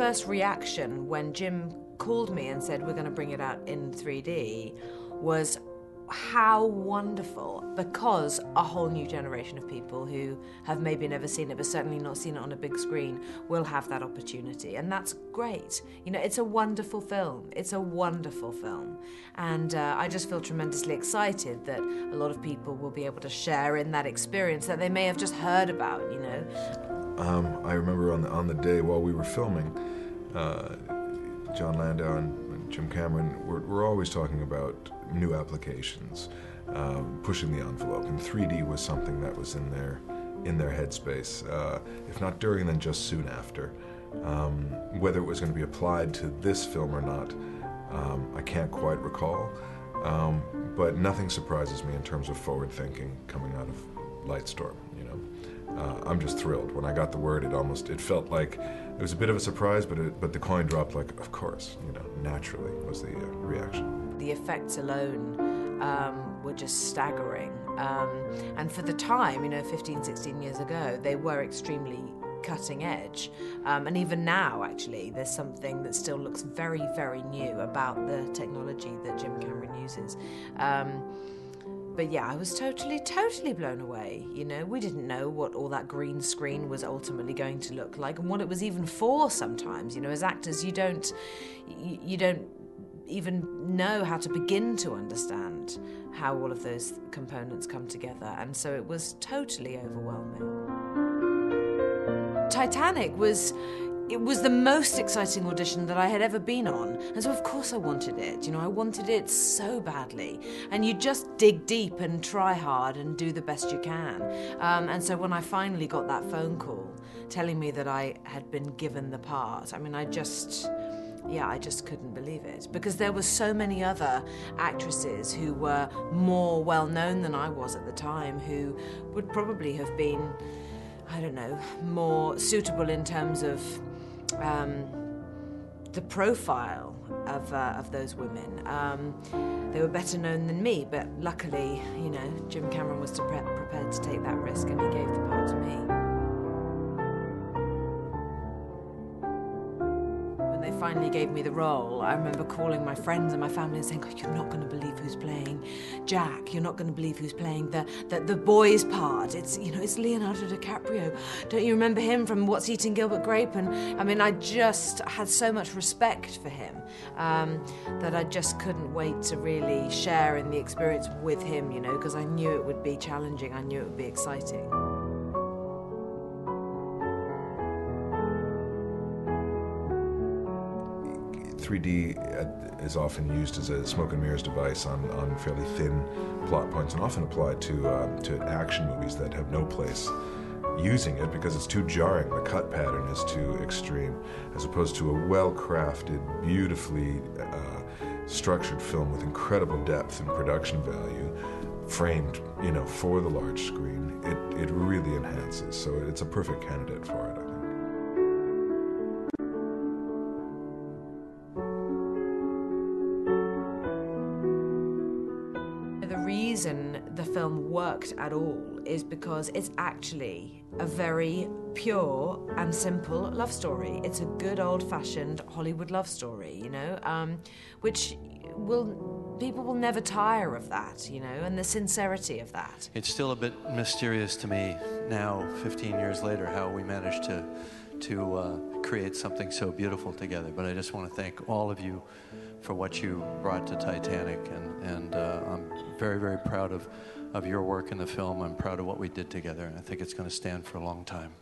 first reaction when Jim called me and said we're going to bring it out in 3D was how wonderful, because a whole new generation of people who have maybe never seen it, but certainly not seen it on a big screen, will have that opportunity, and that's great. You know, it's a wonderful film. It's a wonderful film, and I just feel tremendously excited that a lot of people will be able to share in that experience that they may have just heard about, you know. I remember on the day while we were filming, John Landau and Jim Cameron were always talking about new applications, pushing the envelope, and 3D was something that was in their headspace, if not during, then just soon after. Whether it was going to be applied to this film or not, I can't quite recall, but nothing surprises me in terms of forward thinking coming out of Lightstorm, you know. I'm just thrilled. When I got the word, it felt like it was a bit of a surprise, but the coin dropped like, of course, you know, naturally was the reaction. The effects alone were just staggering. And for the time, you know, 15, 16 years ago, they were extremely cutting edge. And even now, actually, there's something that still looks very, very new about the technology that Jim Cameron uses. But yeah, I was totally blown away, you know. We didn't know what all that green screen was ultimately going to look like and what it was even for sometimes. You know, as actors, you don't even know how to begin to understand how all of those components come together, and so it was totally overwhelming. Titanic was the most exciting audition that I had ever been on, and so of course I wanted it. You know, I wanted it so badly, and you just dig deep and try hard and do the best you can. And so when I finally got that phone call telling me that I had been given the part, I mean, I just couldn't believe it, because there were so many other actresses who were more well-known than I was at the time, who would probably have been, I don't know, more suitable in terms of the profile of those women. They were better known than me, but luckily, you know, Jim Cameron was prepared to take that risk, and he gave the part to me. When they finally gave me the role, I remember calling my friends and my family and saying, "Oh, you're not going to believe who's playing Jack. You're not going to believe who's playing the boy's part. It's, you know, it's Leonardo DiCaprio. Don't you remember him from What's Eating Gilbert Grape?" And I mean, I just had so much respect for him that I just couldn't wait to really share in the experience with him, you know, because I knew it would be challenging. I knew it would be exciting. 3D is often used as a smoke and mirrors device on fairly thin plot points, and often applied to action movies that have no place using it because it's too jarring. The cut pattern is too extreme, as opposed to a well-crafted, beautifully structured film with incredible depth and production value, framed, you know, for the large screen. It really enhances. So it's a perfect candidate for it, I think. The reason the film worked at all is because it's actually a very pure and simple love story. It's a good old-fashioned Hollywood love story, you know, which people will never tire of that, you know, and the sincerity of that. It's still a bit mysterious to me now, 15 years later, how we managed to create something so beautiful together. But I just want to thank all of you for what you brought to Titanic, and I'm very, very proud of your work in the film. I'm proud of what we did together, and I think it's going to stand for a long time.